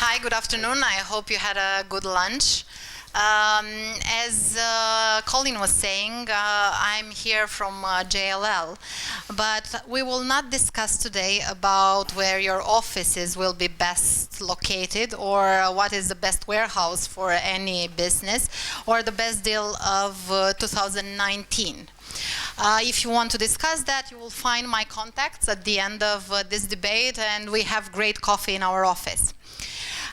Hi, good afternoon. I hope you had a good lunch. As Colin was saying, I'm here from JLL, but we will not discuss today about where your offices will be best located or what is the best warehouse for any business or the best deal of 2019. If you want to discuss that, you will find my contacts at the end of this debate, and we have great coffee in our office.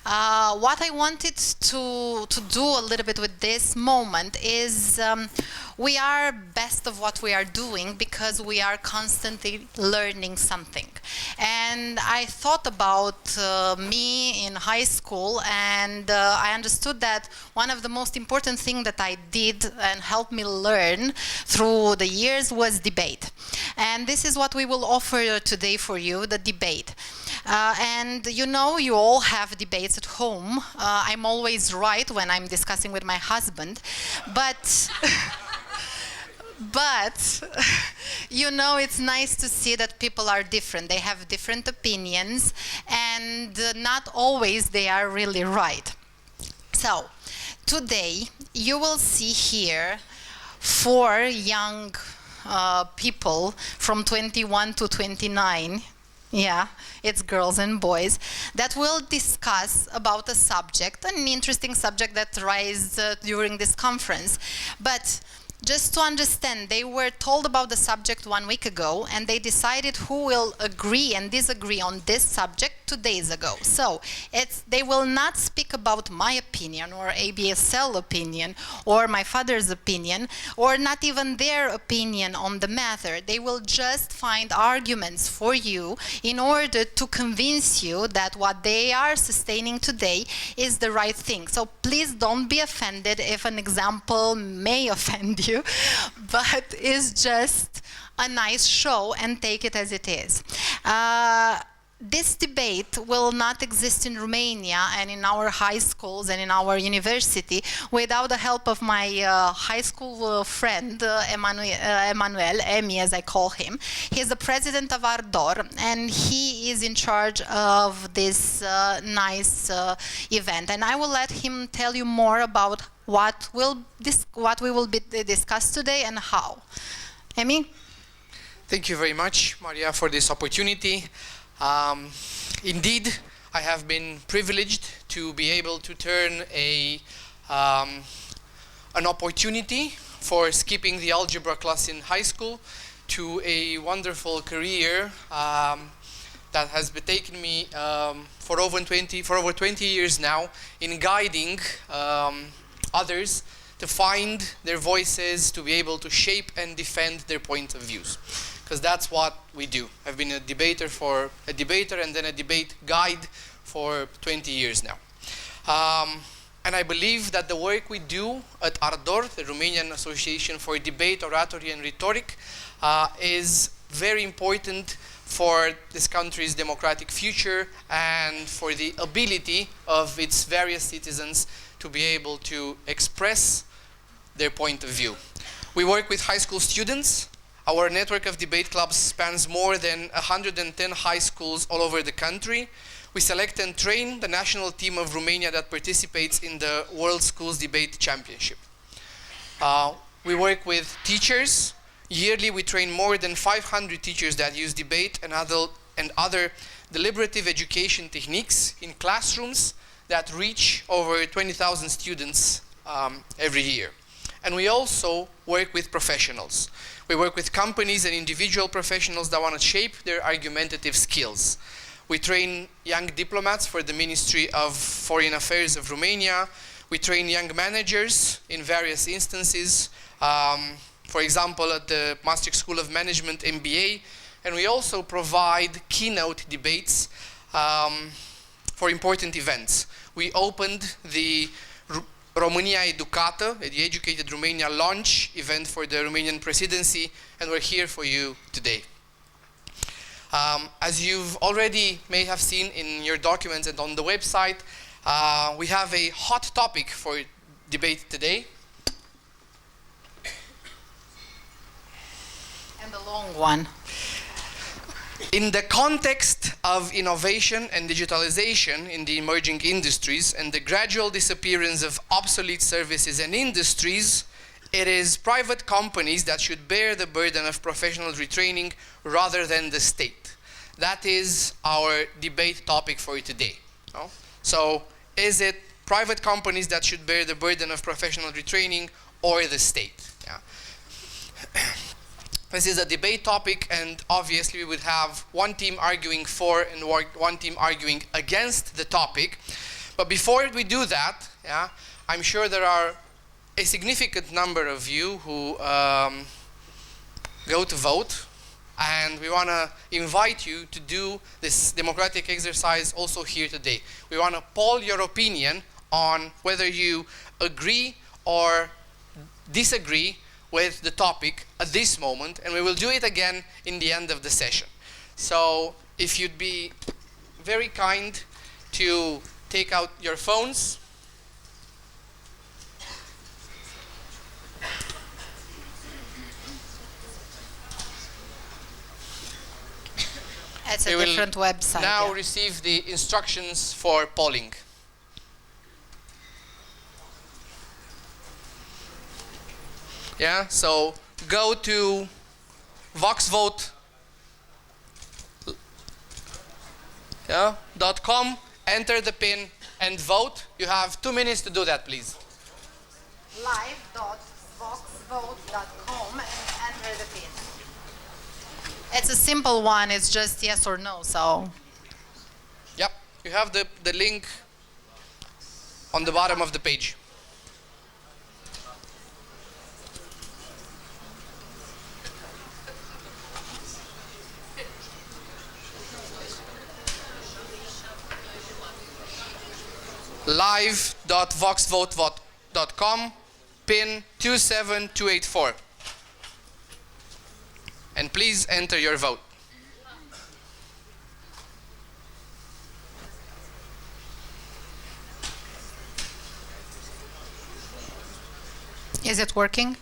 What I wanted to do a little bit with this moment is we are best of what we are doing because we are constantly learning something. And I thought about me in high school, and I understood that one of the most important things that I did and helped me learn through the years was debate. And this is what we will offer today for you, the debate. And you know, you all have debates at home. I'm always right when I'm discussing with my husband, but but you know, it's nice to see that people are different. They have different opinions, and not always they are really right. So today you will see here 4 young people from 21 to 29. Yeah, it's girls and boys that will discuss about a subject, an interesting subject that raised during this conference. But just to understand, they were told about the subject 1 week ago, and they decided who will agree and disagree on this subject 2 days ago. So they will not speak about my opinion or ABSL opinion or my father's opinion or not even their opinion on the matter. They will just find arguments for you in order to convince you that what they are sustaining today is the right thing. So please don't be offended if an example may offend you, but it's just a nice show, and take it as it is. This debate will not exist in Romania and in our high schools and in our university without the help of my high school friend, Emmanuel, Emi as I call him. He is the president of ARDOR, and he is in charge of this nice event. And I will let him tell you more about what we will be discussed today and how. Emi? Thank you very much, Maria, for this opportunity. Indeed, I have been privileged to be able to turn an opportunity for skipping the algebra class in high school to a wonderful career that has taken me for over 20 years now in guiding others to find their voices, to be able to shape and defend their point of views. Because that's what we do. I've been a debater and then a debate guide for 20 years now. And I believe that the work we do at ARDOR, the Romanian Association for Debate, Oratory and Rhetoric, is very important for this country's democratic future and for the ability of its various citizens to be able to express their point of view. We work with high school students. Our network of debate clubs spans more than 110 high schools all over the country. We select and train the national team of Romania that participates in the World Schools Debate Championship. We work with teachers. Yearly, we train more than 500 teachers that use debate and other deliberative education techniques in classrooms that reach over 20,000 students every year. And we also work with professionals. We work with companies and individual professionals that want to shape their argumentative skills. We train young diplomats for the Ministry of Foreign Affairs of Romania. We train young managers in various instances, for example, at the Maastricht School of Management MBA. And we also provide keynote debates for important events. We opened the România Educată, the Educated Romania launch event for the Romanian presidency, and we're here for you today. As you've already may have seen in your documents and on the website, we have a hot topic for debate today. And a long one. In the context of innovation and digitalization in the emerging industries and the gradual disappearance of obsolete services and industries, it is private companies that should bear the burden of professional retraining rather than the state. That is our debate topic for today. No? So, is it private companies that should bear the burden of professional retraining or the state? Yeah. This is a debate topic, and obviously we would have one team arguing for and one team arguing against the topic. But before we do that, yeah, I'm sure there are a significant number of you who go to vote, and we want to invite you to do this democratic exercise also here today. We want to poll your opinion on whether you agree or disagree with the topic at this moment, and we will do it again in the end of the session. So if you'd be very kind to take out your phones. It's a different website. Now receive the instructions for polling. Yeah, so go to voxvote, yeah, .com, enter the pin and vote. You have 2 minutes to do that, please. live.voxvote.com and enter the pin. It's a simple one, it's just yes or no, so. Yep, you have the link on the bottom of the page. live.voxvote.com, pin 27284. And please enter your vote. Is it working?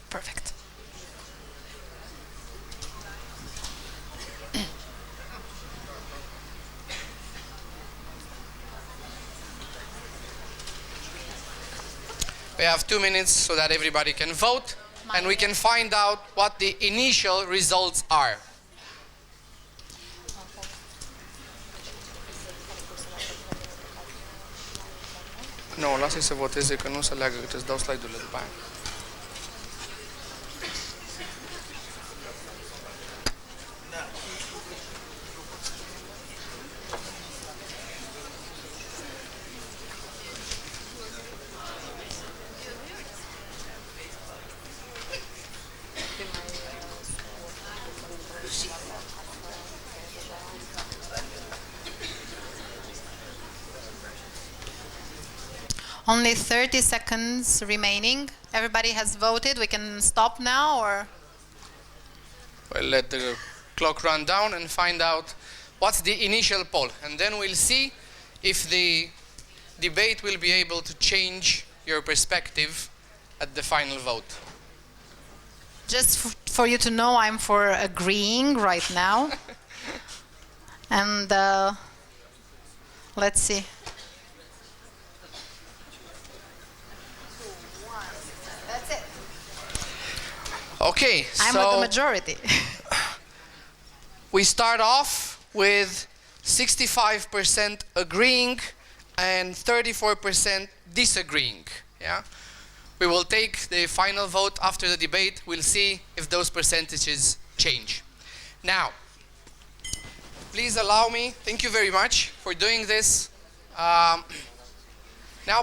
Perfect. We have 2 minutes so that everybody can vote, and we can find out what the initial results are. Nu, lasă-i să voteze, că nu se leagă, că îți dau slide-urile după aia. Only 30 seconds remaining. Everybody has voted. We can stop now, or? We'll let the clock run down and find out what's the initial poll. And then we'll see if the debate will be able to change your perspective at the final vote. Just for you to know, I'm for agreeing right now. And let's see. That's it. Okay, I'm so with the majority. we start off with 65% agreeing and 34% disagreeing. Yeah, we will take the final vote after the debate. We'll see if those percentages change. Now, please allow me. Thank you very much for doing this. Now,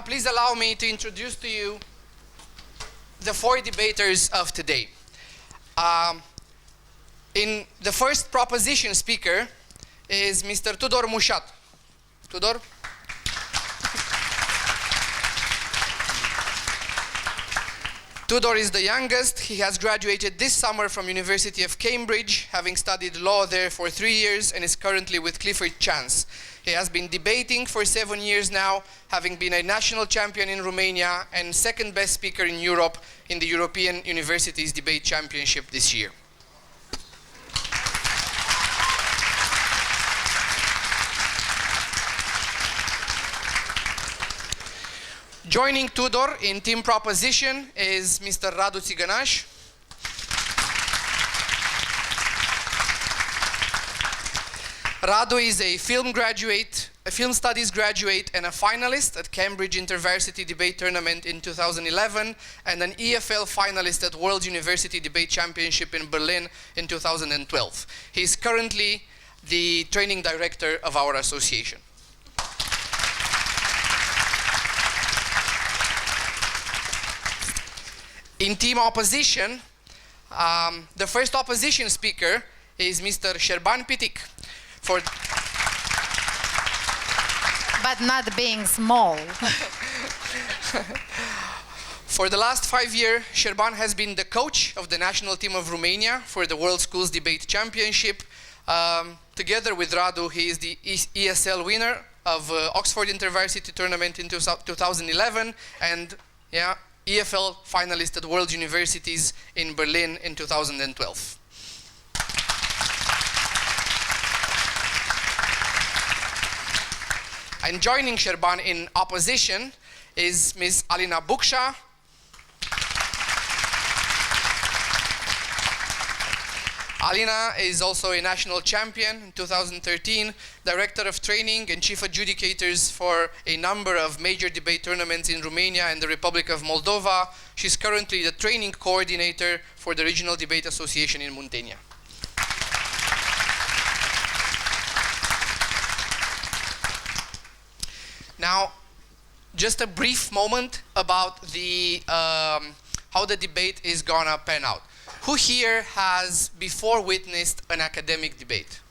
please allow me to introduce to you the 4 debaters of today. In the first proposition speaker is Mr. Tudor Mușat. Tudor? Tudor is the youngest. He has graduated this summer from University of Cambridge, having studied law there for 3 years, and is currently with Clifford Chance. He has been debating for 7 years now, having been a national champion in Romania and second best speaker in Europe in the European Universities Debate Championship this year. Joining Tudor in team proposition is Mr. Radu Țigănaș. Radu is a film graduate, a film studies graduate, and a finalist at Cambridge InterVarsity Debate Tournament in 2011, and an EFL finalist at World University Debate Championship in Berlin in 2012. He is currently the training director of our association. In team opposition, the first opposition speaker is Mr. Șerban Pitic. But not being small. For the last 5 years, Șerban has been the coach of the national team of Romania for the World Schools Debate Championship. Together with Radu, he is the ESL winner of Oxford InterVarsity Tournament in 2011, and EFL finalist at World Universities in Berlin in 2012. And joining Șerban in opposition is Ms. Alina Bucșa. Alina is also a national champion in 2013, director of training and chief adjudicators for a number of major debate tournaments in Romania and the Republic of Moldova. She's currently the training coordinator for the Regional Debate Association in Muntenia. Now, just a brief moment about the how the debate is gonna pan out. Who here has before witnessed an academic debate?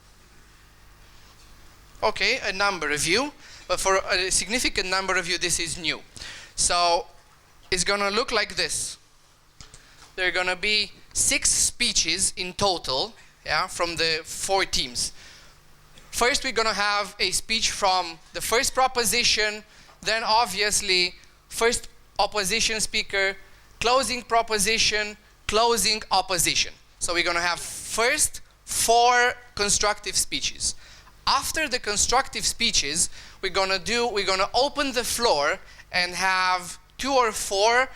Okay, a number of you, but for a significant number of you, this is new. So it's gonna look like this. There are gonna be 6 speeches in total, from the 4 teams. First, we're going to have a speech from the first proposition, then obviously, first opposition speaker, closing proposition, closing opposition. So we're going to have first 4 constructive speeches. After the constructive speeches, we're going to open the floor and have 2 or 4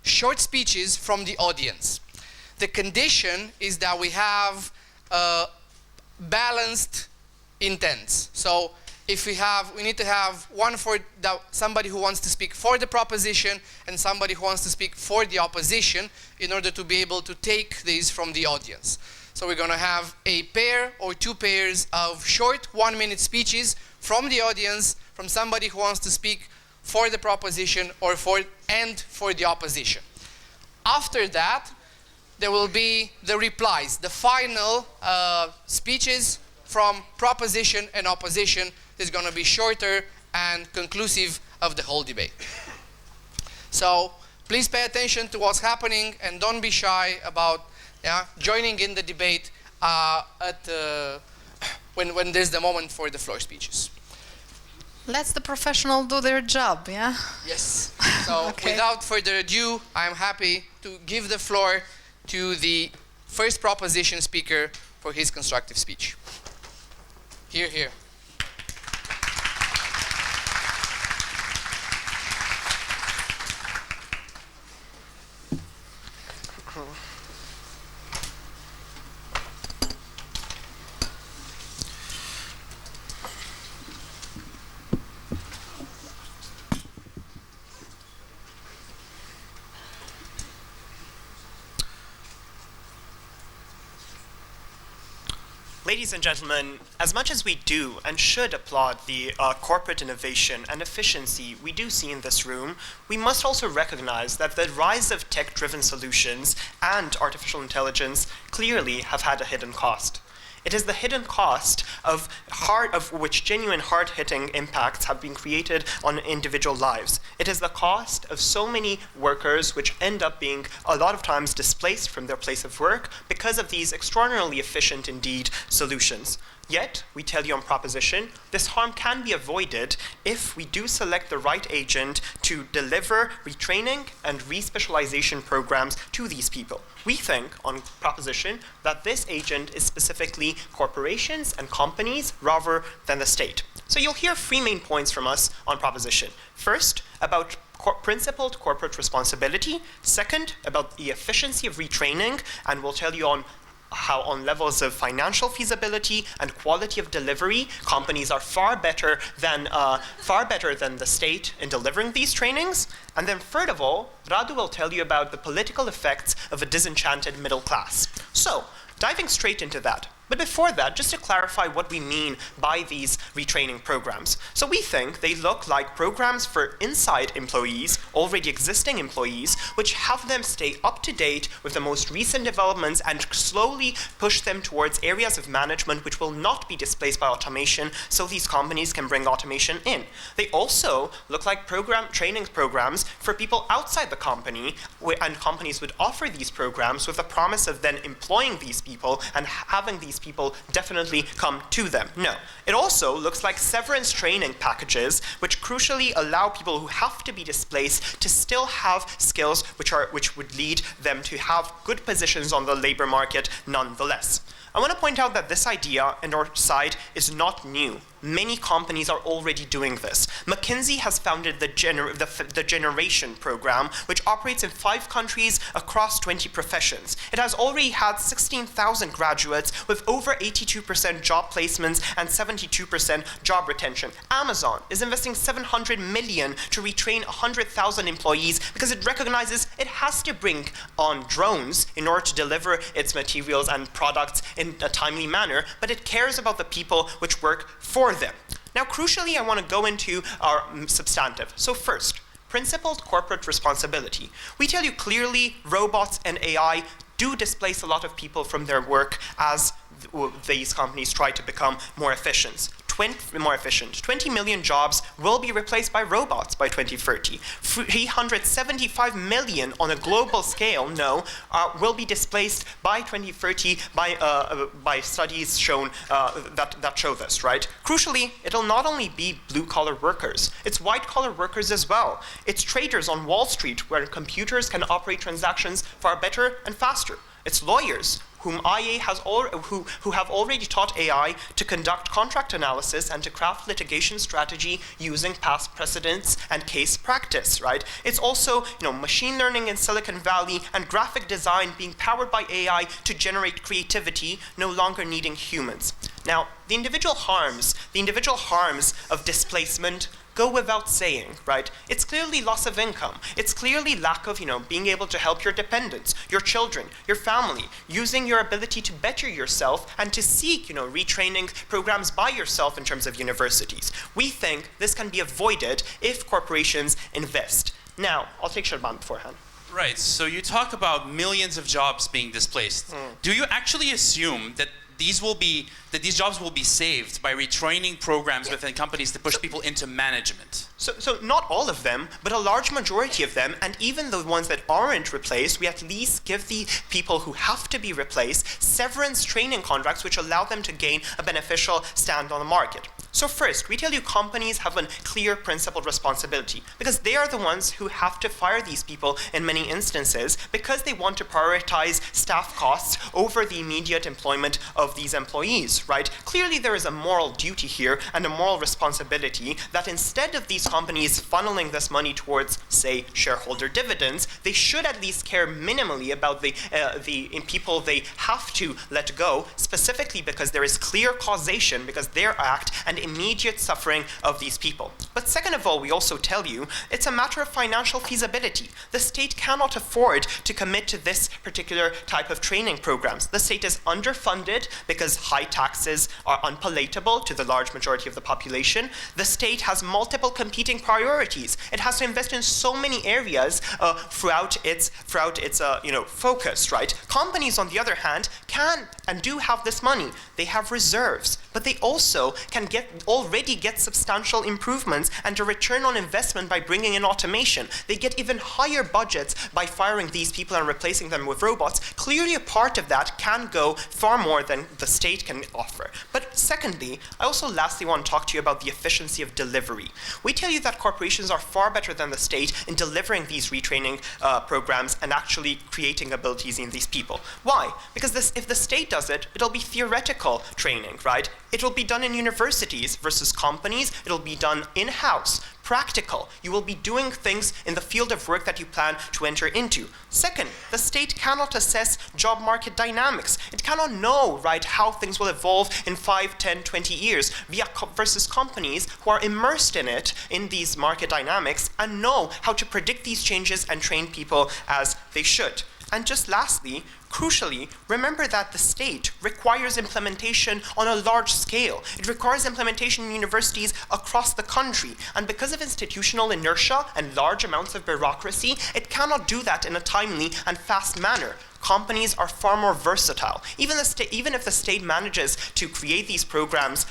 short speeches from the audience. The condition is that we have balanced intents. So if we need to have one for somebody who wants to speak for the proposition and somebody who wants to speak for the opposition in order to be able to take these from the audience. So we're going to have a pair or 2 pairs of short 1-minute speeches from the audience, from somebody who wants to speak for the proposition or for the opposition. After that, there will be the replies, the final speeches from proposition and opposition is going to be shorter and conclusive of the whole debate. So please pay attention to what's happening and don't be shy about joining in the debate when there's the moment for the floor speeches. Let the professional do their job, yeah? Yes. So without further ado, I'm happy to give the floor to the first proposition speaker for his constructive speech. Here. Ladies and gentlemen, as much as we do and should applaud the corporate innovation and efficiency we do see in this room, we must also recognize that the rise of tech-driven solutions and artificial intelligence clearly have had a hidden cost. It is the hidden cost of which genuine hard-hitting impacts have been created on individual lives. It is the cost of so many workers which end up being a lot of times displaced from their place of work because of these extraordinarily efficient indeed solutions. Yet, we tell you on proposition, this harm can be avoided if we do select the right agent to deliver retraining and respecialization programs to these people. We think, on proposition, that this agent is specifically corporations and companies rather than the state. So you'll hear three main points from us on proposition. First, about principled corporate responsibility. Second, about the efficiency of retraining, and we'll tell you on how on levels of financial feasibility and quality of delivery, companies are far better than the state in delivering these trainings. And then third of all, Radu will tell you about the political effects of a disenchanted middle class. So, diving straight into that. But before that, just to clarify what we mean by these retraining programs. So we think they look like programs for inside employees, already existing employees, which have them stay up to date with the most recent developments and slowly push them towards areas of management which will not be displaced by automation, so these companies can bring automation in. They also look like training programs for people outside the company, and companies would offer these programs with the promise of then employing these people and having these people definitely come to them. No. It also looks like severance training packages, which crucially allow people who have to be displaced to still have skills which would lead them to have good positions on the labor market nonetheless. I want to point out that this idea on our side is not new. Many companies are already doing this. McKinsey has founded the Generation program, which operates in 5 countries across 20 professions. It has already had 16,000 graduates with over 82% job placements and 72% job retention. Amazon is investing $700 million to retrain 100,000 employees because it recognizes it has to bring on drones in order to deliver its materials and products in a timely manner, but it cares about the people which work for them. Now, crucially, I want to go into our substantive. So first, principled corporate responsibility. We tell you clearly robots and AI do displace a lot of people from their work as these companies try to become more efficient. 20 million jobs will be replaced by robots by 2030. 375 million on a global scale, will be displaced by 2030 by studies shown that show this, right? Crucially, it'll not only be blue-collar workers, it's white-collar workers as well. It's traders on Wall Street where computers can operate transactions far better and faster. It's lawyers who have already taught AI to conduct contract analysis and to craft litigation strategy using past precedents and case practice, right? It's also, machine learning in Silicon Valley and graphic design being powered by AI to generate creativity, no longer needing humans. Now, the individual harms of displacement go without saying, right? It's clearly loss of income. It's clearly lack of, being able to help your dependents, your children, your family, using your ability to better yourself and to seek, retraining programs by yourself in terms of universities. We think this can be avoided if corporations invest. Now, I'll take Sharban beforehand. Right, so you talk about millions of jobs being displaced. Do you actually assume that these jobs will be saved by retraining programs within companies to push people into management? So not all of them, but a large majority of them, and even the ones that aren't replaced, we at least give the people who have to be replaced severance training contracts which allow them to gain a beneficial stand on the market. So first, we tell you companies have a clear principled responsibility because they are the ones who have to fire these people in many instances because they want to prioritize staff costs over the immediate employment of these employees, right? Clearly there is a moral duty here and a moral responsibility that instead of these companies funneling this money towards, say, shareholder dividends, they should at least care minimally about the people they have to let go, specifically because there is clear causation because their act and immediate suffering of these people. But second of all, we also tell you it's a matter of financial feasibility. The state cannot afford to commit to this particular type of training programs. The state is underfunded because high taxes are unpalatable to the large majority of the population. The state has multiple competing priorities. It has to invest in so many areas throughout its focus, right? Companies, on the other hand, can and do have this money. They have reserves, but they also can already get substantial improvements and a return on investment by bringing in automation. They get even higher budgets by firing these people and replacing them with robots. Clearly a part of that can go far more than the state can offer. But secondly, I also lastly want to talk to you about the efficiency of delivery. We tell you that corporations are far better than the state in delivering these retraining programs and actually creating abilities in these people. Why? Because if the state does it, it'll be theoretical training, right? It will be done in universities versus companies. It'll be done in-house, practical. You will be doing things in the field of work that you plan to enter into. Second, the state cannot assess job market dynamics. It cannot know, right, how things will evolve in 5, 10, 20 years versus companies who are immersed in it, in these market dynamics, and know how to predict these changes and train people as they should. And just lastly, crucially, remember that the state requires implementation on a large scale. It requires implementation in universities across the country. And because of institutional inertia and large amounts of bureaucracy, it cannot do that in a timely and fast manner. Companies are far more versatile. Even if the state manages to create these programs,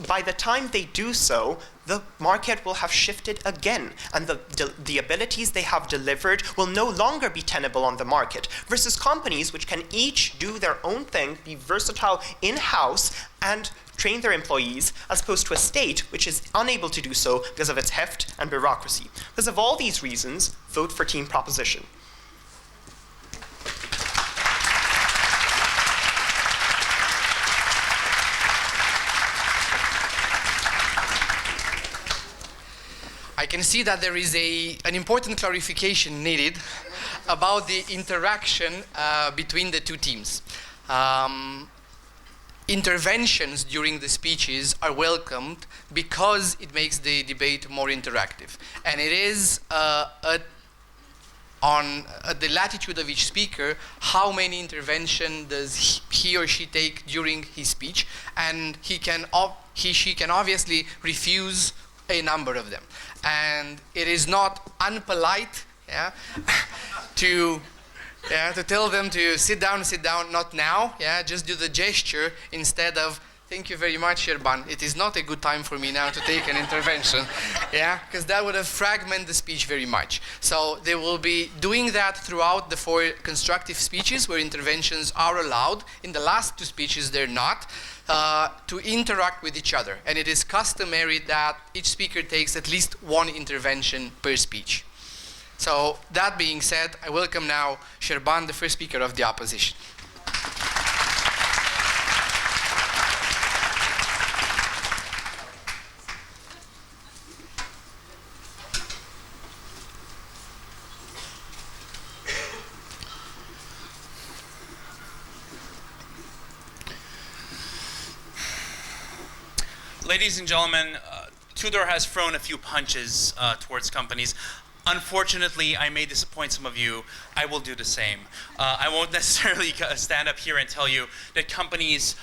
by the time they do so, the market will have shifted again, and the abilities they have delivered will no longer be tenable on the market, versus companies which can each do their own thing, be versatile in-house, and train their employees, as opposed to a state which is unable to do so because of its heft and bureaucracy. Because of all these reasons, vote for team proposition. I can see that there is an important clarification needed about the interaction between the two teams. Interventions during the speeches are welcomed because it makes the debate more interactive. And it is on the latitude of each speaker how many interventions does he or she take during his speech, and she can obviously refuse a number of them. And it is not unpolite, to tell them to sit down, not now, just do the gesture instead of, thank you very much, Sherban. It is not a good time for me now to take an intervention, because that would have fragmented the speech very much. So they will be doing that throughout the 4 constructive speeches where interventions are allowed. In the last 2 speeches, they're not. To interact with each other. And it is customary that each speaker takes at least 1 intervention per speech. So that being said, I welcome now Sherban, the first speaker of the opposition. Ladies and gentlemen, Tudor has thrown a few punches towards companies. Unfortunately, I may disappoint some of you. I will do the same. I won't necessarily stand up here and tell you that companies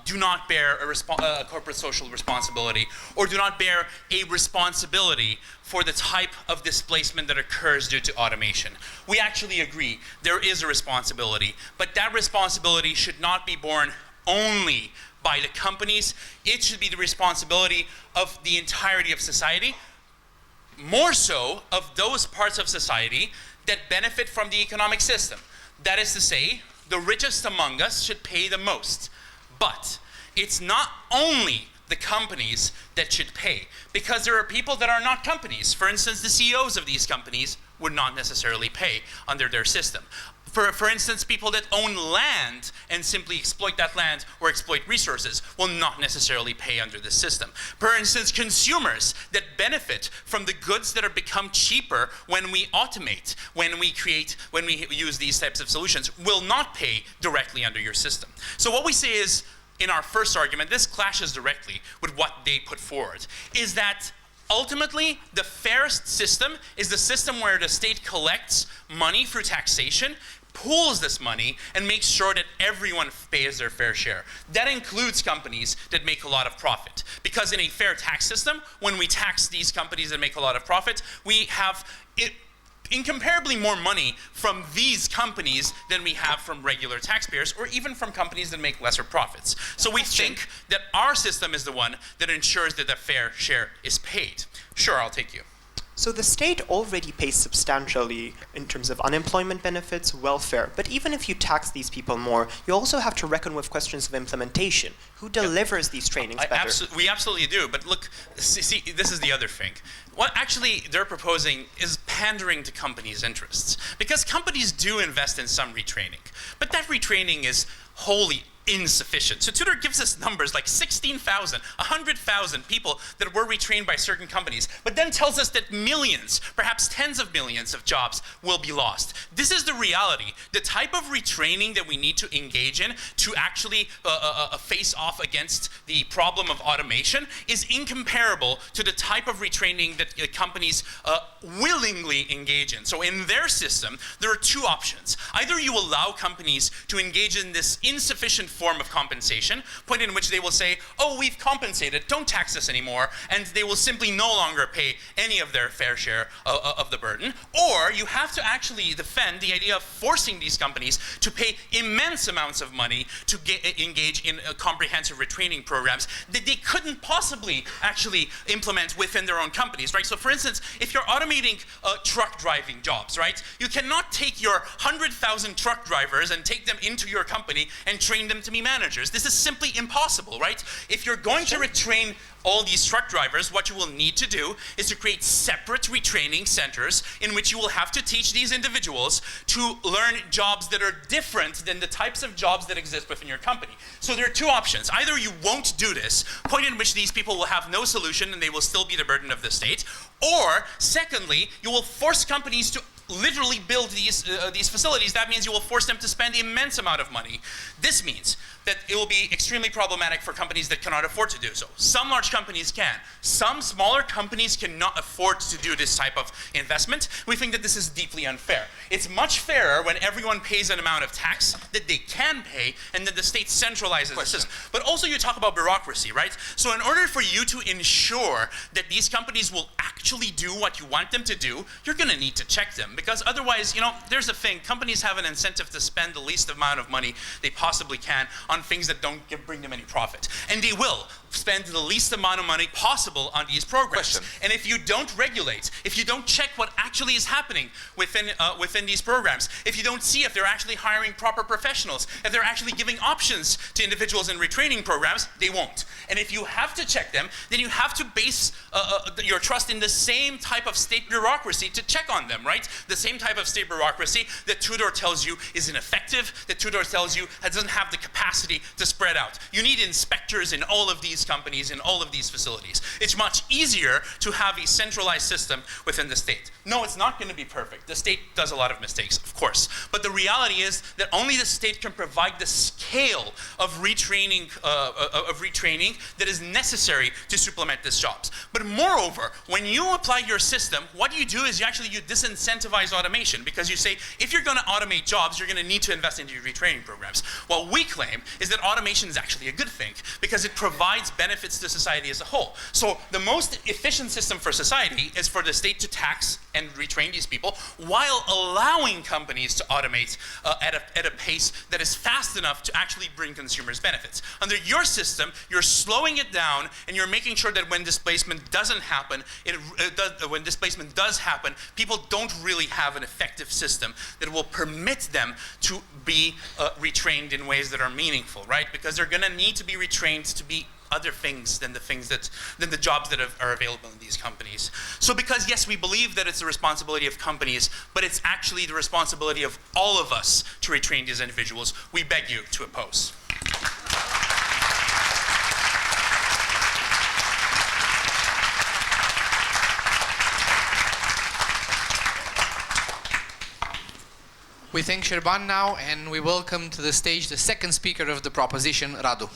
do not bear a corporate social responsibility, or do not bear a responsibility for the type of displacement that occurs due to automation. We actually agree there is a responsibility, but that responsibility should not be borne only by the companies. It should be the responsibility of the entirety of society, more so of those parts of society that benefit from the economic system. That is to say, the richest among us should pay the most. But it's not only the companies that should pay, because there are people that are not companies. For instance, the CEOs of these companies would not necessarily pay under their system. For instance, people that own land and simply exploit that land or exploit resources will not necessarily pay under this system. For instance, consumers that benefit from the goods that are become cheaper when we automate, when we use these types of solutions, will not pay directly under your system. So what we say is, in our first argument, this clashes directly with what they put forward, is that ultimately, the fairest system is the system where the state collects money through taxation, pools this money, and makes sure that everyone pays their fair share. That includes companies that make a lot of profit. Because in a fair tax system, when we tax these companies that make a lot of profit, we have incomparably more money from these companies than we have from regular taxpayers, or even from companies that make lesser profits. So we think that our system is the one that ensures that the fair share is paid. Sure, I'll take you. So the state already pays substantially in terms of unemployment benefits, welfare. But even if you tax these people more, you also have to reckon with questions of implementation. Who delivers these trainings better? We absolutely do. But look, see, this is the other thing. What actually they're proposing is pandering to companies' interests. Because companies do invest in some retraining. But that retraining is wholly insufficient. So Tudor gives us numbers like 16,000, 100,000 people that were retrained by certain companies, but then tells us that millions, perhaps tens of millions of jobs will be lost. This is the reality. The type of retraining that we need to engage in to actually face off against the problem of automation is incomparable to the type of retraining that companies willingly engage in. So in their system, there are two options. Either you allow companies to engage in this insufficient form of compensation, point in which they will say, oh, we've compensated, don't tax us anymore, and they will simply no longer pay any of their fair share of the burden. Or you have to actually defend the idea of forcing these companies to pay immense amounts of money to engage in comprehensive retraining programs that they couldn't possibly actually implement within their own companies, right? So for instance, if you're automating truck driving jobs, right, you cannot take your 100,000 truck drivers and take them into your company and train them to be managers. This is simply impossible, right? If you're going to retrain all these truck drivers, what you will need to do is to create separate retraining centers in which you will have to teach these individuals to learn jobs that are different than the types of jobs that exist within your company. So there are two options. Either you won't do this, point in which these people will have no solution and they will still be the burden of the state, or secondly, you will force companies to literally build these facilities. That means you will force them to spend immense amount of money. This means that it will be extremely problematic for companies that cannot afford to do so. Some large companies can. Some smaller companies cannot afford to do this type of investment. We think that this is deeply unfair. It's much fairer when everyone pays an amount of tax that they can pay and that the state centralizes the system. But also you talk about bureaucracy, right? So in order for you to ensure that these companies will actually do what you want them to do, you're gonna need to check them, because otherwise, you know, there's a thing, companies have an incentive to spend the least amount of money they possibly can on things that don't bring them any profit. And they will spend the least amount of money possible on these programs. And if you don't regulate, if you don't check what actually is happening within these programs, if you don't see if they're actually hiring proper professionals, if they're actually giving options to individuals in retraining programs, they won't. And if you have to check them, then you have to base your trust in the same type of state bureaucracy to check on them, right? The same type of state bureaucracy that Tudor tells you is ineffective, that Tudor tells you doesn't have the capacity to spread out. You need inspectors in all of these companies, in all of these facilities. It's much easier to have a centralized system within the state. No, it's not going to be perfect. The state does a lot of mistakes, of course. But the reality is that only the state can provide the scale of retraining that is necessary to supplement these jobs. But moreover, when you apply your system, what you do is you disincentivize automation, because you say, if you're going to automate jobs, you're going to need to invest into your retraining programs. What we claim is that automation is actually a good thing, because it provides benefits to society as a whole. So the most efficient system for society is for the state to tax and retrain these people while allowing companies to automate at a pace that is fast enough to actually bring consumers benefits. Under your system, you're slowing it down and you're making sure that when displacement doesn't happen, when displacement does happen, people don't really have an effective system that will permit them to be retrained in ways that are meaningful, right? Because they're going to need to be retrained to be other things than the jobs that are available in these companies. So because yes, we believe that it's the responsibility of companies, but it's actually the responsibility of all of us to retrain these individuals, we beg you to oppose. We thank Șerban now, and we welcome to the stage the second speaker of the proposition, Radu.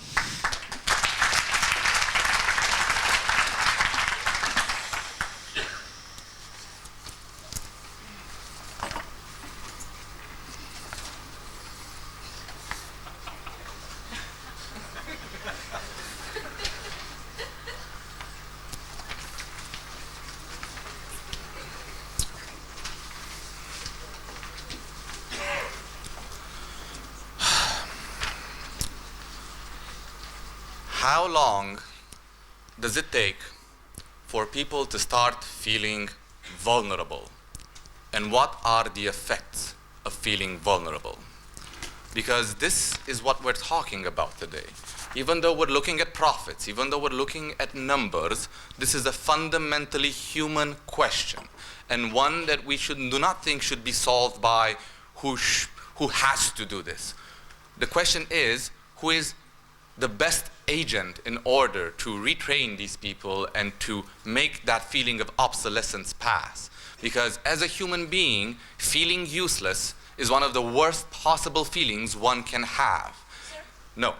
How long does it take for people to start feeling vulnerable? And what are the effects of feeling vulnerable? Because this is what we're talking about today. Even though we're looking at profits, even though we're looking at numbers, this is a fundamentally human question, and one that we do not think should be solved by who has to do this. The question is, who is the best agent in order to retrain these people and to make that feeling of obsolescence pass. Because as a human being, feeling useless is one of the worst possible feelings one can have. No.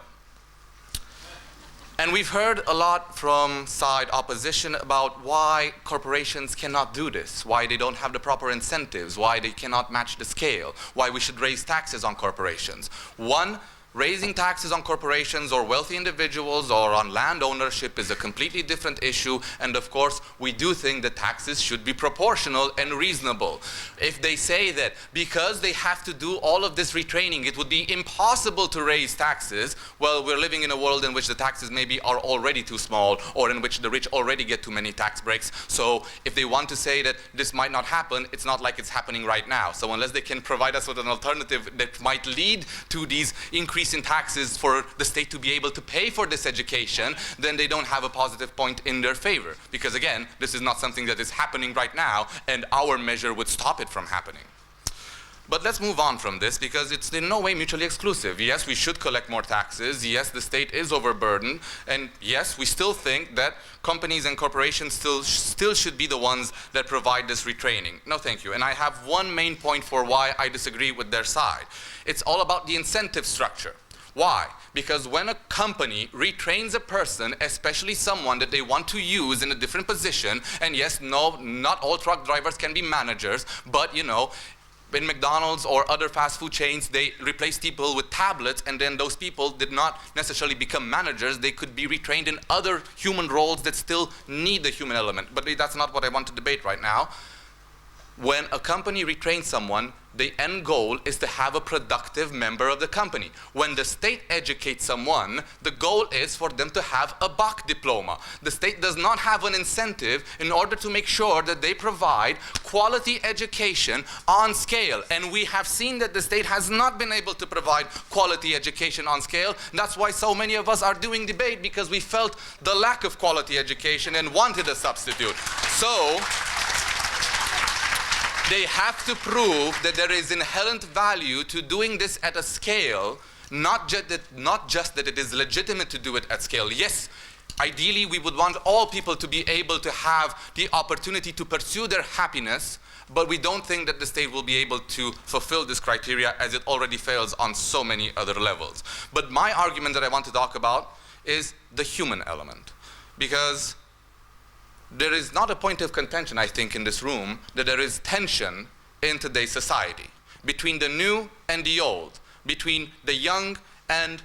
And we've heard a lot from side opposition about why corporations cannot do this, why they don't have the proper incentives, why they cannot match the scale, why we should raise taxes on corporations. One, raising taxes on corporations or wealthy individuals or on land ownership is a completely different issue, and of course we do think that taxes should be proportional and reasonable. If they say that because they have to do all of this retraining it would be impossible to raise taxes, well, we're living in a world in which the taxes maybe are already too small, or in which the rich already get too many tax breaks. So if they want to say that this might not happen, it's not like it's happening right now. So unless they can provide us with an alternative that might lead to these increase in taxes for the state to be able to pay for this education, then they don't have a positive point in their favor. Because again, this is not something that is happening right now, and our measure would stop it from happening. But let's move on from this, because it's in no way mutually exclusive. Yes, we should collect more taxes. Yes, the state is overburdened. And yes, we still think that companies and corporations still should be the ones that provide this retraining. No, thank you. And I have one main point for why I disagree with their side. It's all about the incentive structure. Why? Because when a company retrains a person, especially someone that they want to use in a different position, and yes, no, not all truck drivers can be managers, but you know, in McDonald's or other fast food chains, they replace people with tablets, and then those people did not necessarily become managers. They could be retrained in other human roles that still need the human element. But that's not what I want to debate right now. When a company retrains someone, the end goal is to have a productive member of the company. When the state educates someone, the goal is for them to have a BAC diploma. The state does not have an incentive in order to make sure that they provide quality education on scale. And we have seen that the state has not been able to provide quality education on scale. That's why so many of us are doing debate, because we felt the lack of quality education and wanted a substitute. So they have to prove that there is inherent value to doing this at a scale, not just that it is legitimate to do it at scale. Yes, ideally we would want all people to be able to have the opportunity to pursue their happiness, but we don't think that the state will be able to fulfill this criteria, as it already fails on so many other levels. But my argument that I want to talk about is the human element, because there is not a point of contention, I think, in this room that there is tension in today's society between the new and the old, between the young and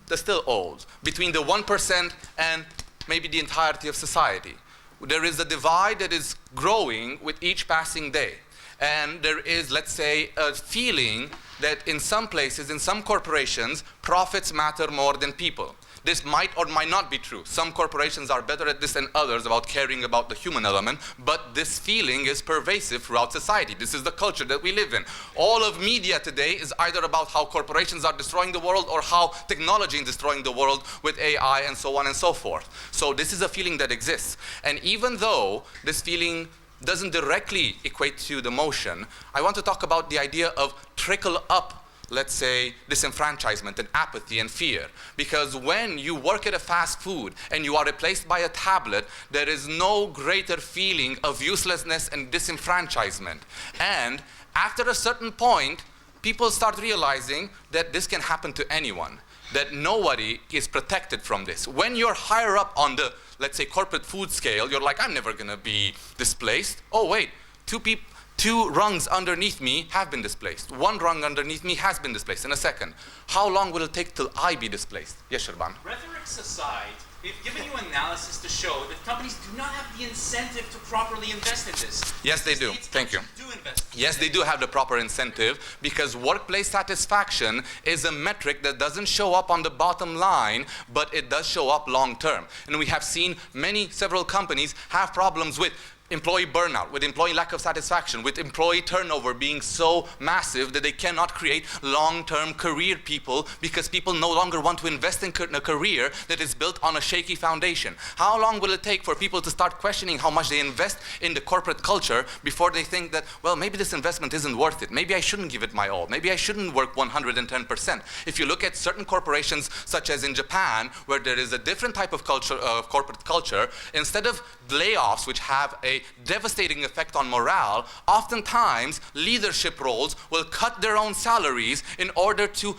the still old, between the 1% and maybe the entirety of society. There is a divide that is growing with each passing day. And there is, let's say, a feeling that in some places, in some corporations, profits matter more than people. This might or might not be true. Some corporations are better at this than others about caring about the human element, but this feeling is pervasive throughout society. This is the culture that we live in. All of media today is either about how corporations are destroying the world or how technology is destroying the world with AI and so on and so forth. So this is a feeling that exists. And even though this feeling doesn't directly equate to the motion, I want to talk about the idea of trickle-up, let's say, disenfranchisement and apathy and fear. Because when you work at a fast food and you are replaced by a tablet, there is no greater feeling of uselessness and disenfranchisement. And after a certain point, people start realizing that this can happen to anyone, that nobody is protected from this. When you're higher up on the, let's say, corporate food scale, you're like, I'm never gonna be displaced. Oh wait, two rungs underneath me have been displaced. One rung underneath me has been displaced in a second. How long will it take till I be displaced? Yes, Shirban. Rhetorics aside, we've given you analysis to show that companies do not have the incentive to properly invest in this. Yes, they do. Thank you. Yes, they do have the proper incentive, because workplace satisfaction is a metric that doesn't show up on the bottom line, but it does show up long term. And we have seen several companies have problems with employee burnout, with employee lack of satisfaction, with employee turnover being so massive that they cannot create long-term career people because people no longer want to invest in a career that is built on a shaky foundation. How long will it take for people to start questioning how much they invest in the corporate culture before they think that, well, maybe this investment isn't worth it. Maybe I shouldn't give it my all. Maybe I shouldn't work 110%. If you look at certain corporations, such as in Japan, where there is a different type of culture, corporate culture, instead of layoffs, which have a devastating effect on morale, oftentimes leadership roles will cut their own salaries in order to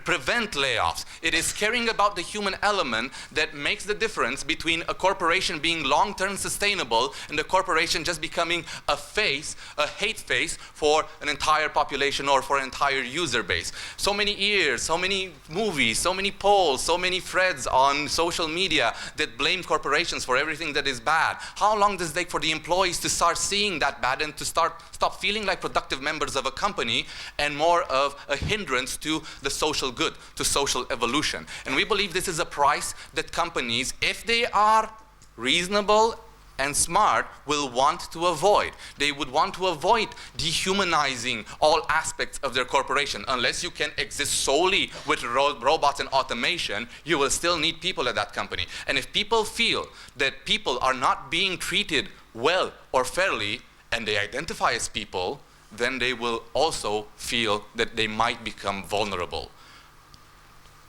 prevent layoffs. It is caring about the human element that makes the difference between a corporation being long-term sustainable and the corporation just becoming a face, a hate face for an entire population or for an entire user base. So many years, so many movies, so many polls, so many threads on social media that blame corporations for everything that is bad. How long does it take for the employees to start seeing that bad and to stop feeling like productive members of a company and more of a hindrance to the social good, to social evolution? And we believe this is a price that companies, if they are reasonable and smart, will want to avoid. They would want to avoid dehumanizing all aspects of their corporation. Unless you can exist solely with robots and automation, you will still need people at that company. And if people feel that people are not being treated well or fairly, and they identify as people, then they will also feel that they might become vulnerable.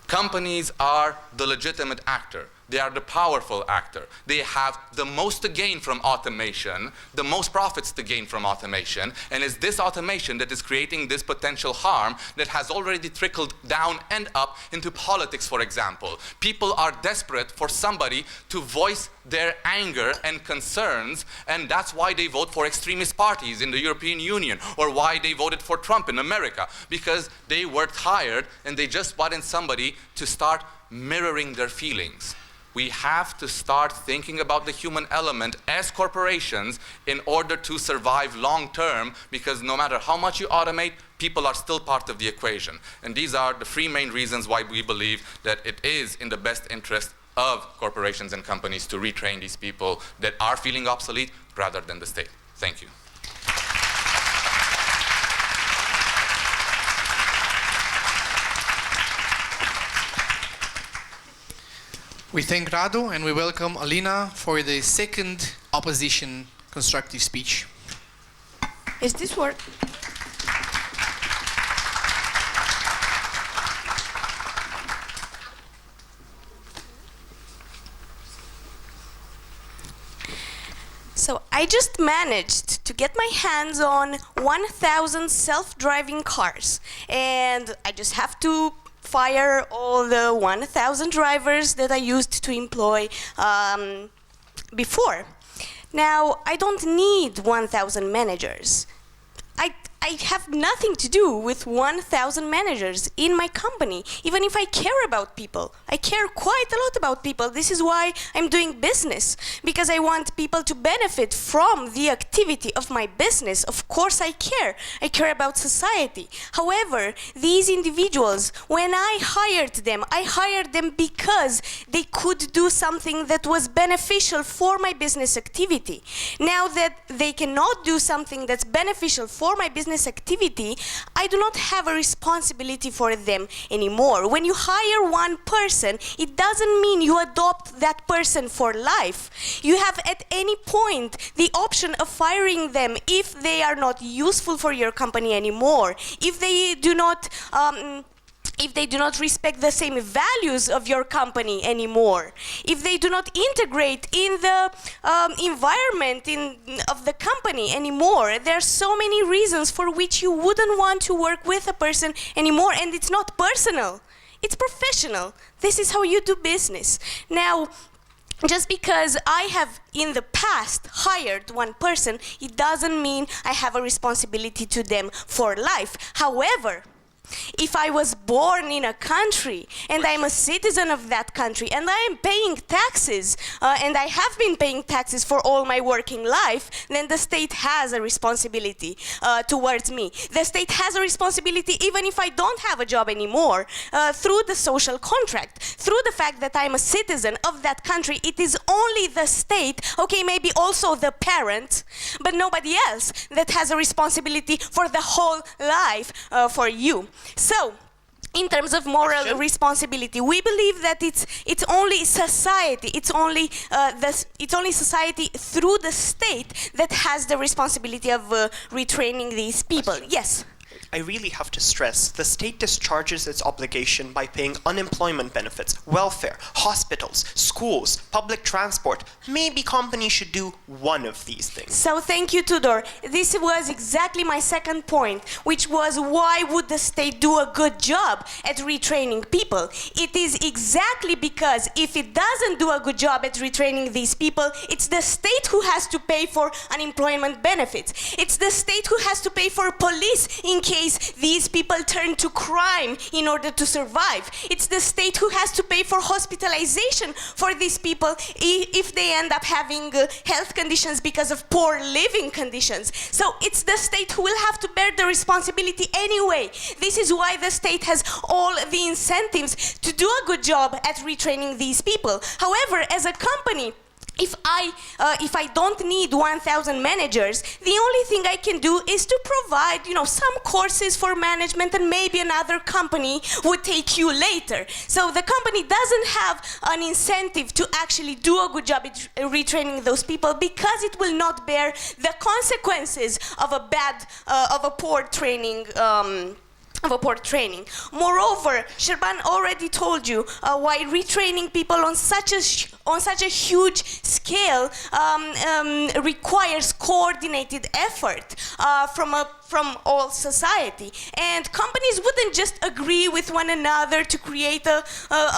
Companies are the legitimate actor. They are the powerful actor. They have the most to gain from automation, the most profits to gain from automation, and it's this automation that is creating this potential harm that has already trickled down and up into politics, for example. People are desperate for somebody to voice their anger and concerns, and that's why they vote for extremist parties in the European Union, or why they voted for Trump in America, because they were tired and they just wanted somebody to start mirroring their feelings. We have to start thinking about the human element as corporations in order to survive long term, because no matter how much you automate, people are still part of the equation. And these are the three main reasons why we believe that it is in the best interest of corporations and companies to retrain these people that are feeling obsolete rather than the state. Thank you. We thank Radu and we welcome Alina for the second opposition constructive speech. Is this work? So I just managed to get my hands on 1,000 self-driving cars, and I just have to fire all the 1,000 drivers that I used to employ before. Now, I don't need 1,000 managers. I have nothing to do with 1,000 managers in my company, even if I care about people. I care quite a lot about people. This is why I'm doing business, because I want people to benefit from the activity of my business. Of course I care. I care about society. However, these individuals, when I hired them because they could do something that was beneficial for my business activity. Now that they cannot do something that's beneficial for my business activity, I do not have a responsibility for them anymore. When you hire one person, it doesn't mean you adopt that person for life. You have at any point the option of firing them if they are not useful for your company anymore, if they do not respect the same values of your company anymore, if they do not integrate in the environment of the company anymore. There are so many reasons for which you wouldn't want to work with a person anymore, and it's not personal, it's professional. This is how you do business. Now, just because I have in the past hired one person, it doesn't mean I have a responsibility to them for life. However, If I was born in a country and I'm a citizen of that country and I am paying taxes and I have been paying taxes for all my working life, then the state has a responsibility towards me. The state has a responsibility even if I don't have a job anymore through the social contract, through the fact that I'm a citizen of that country. It is only the state, okay, maybe also the parent, but nobody else that has a responsibility for the whole life for you. So, in terms of moral responsibility, we believe that it's only society, it's only society through the state that has the responsibility of retraining these people. Yes. I really have to stress, the state discharges its obligation by paying unemployment benefits, welfare, hospitals, schools, public transport. Maybe companies should do one of these things. So thank you, Tudor. This was exactly my second point, which was why would the state do a good job at retraining people? It is exactly because if it doesn't do a good job at retraining these people, it's the state who has to pay for unemployment benefits. It's the state who has to pay for police in case these people turn to crime in order to survive. It's the state who has to pay for hospitalization for these people if they end up having health conditions because of poor living conditions. So it's the state who will have to bear the responsibility anyway. This is why the state has all the incentives to do a good job at retraining these people. However, as a company, if I don't need 1,000 managers, the only thing I can do is to provide, some courses for management, and maybe another company would take you later. So the company doesn't have an incentive to actually do a good job at retraining those people because it will not bear the consequences of a poor training. Moreover, Sherban already told you why retraining people on such a huge scale requires coordinated effort from all society. And companies wouldn't just agree with one another to create a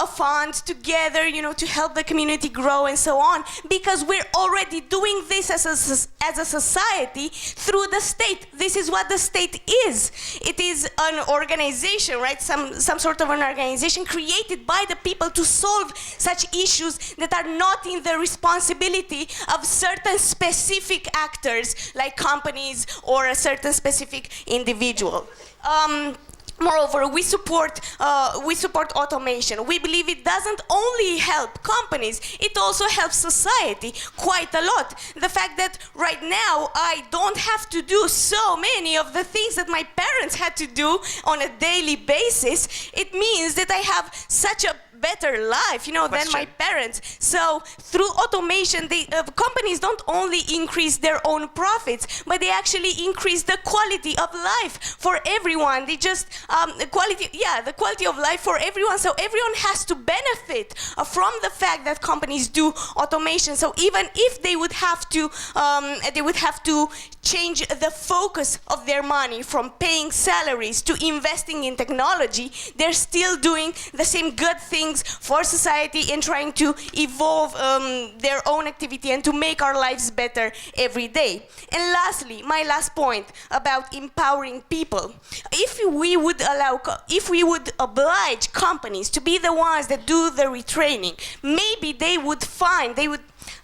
fund together, to help the community grow and so on, because we're already doing this as a society through the state. This is what the state is. It is an organization, right? Some sort of an organization created by the people to solve such issues that are not in the responsibility of certain specific actors like companies or a certain specific individual. Moreover, we support automation. We believe it doesn't only help companies, it also helps society quite a lot. The fact that right now I don't have to do so many of the things that my parents had to do on a daily basis, it means that I have such a better life, than my parents. So through automation, companies don't only increase their own profits, but they actually increase the quality of life for everyone. They just the quality of life for everyone. So everyone has to benefit from the fact that companies do automation. So even if they would have to change the focus of their money from paying salaries to investing in technology, they're still doing the same good things for society and trying to evolve their own activity and to make our lives better every day. And lastly, my last point about empowering people. If we would oblige companies to be the ones that do the retraining, maybe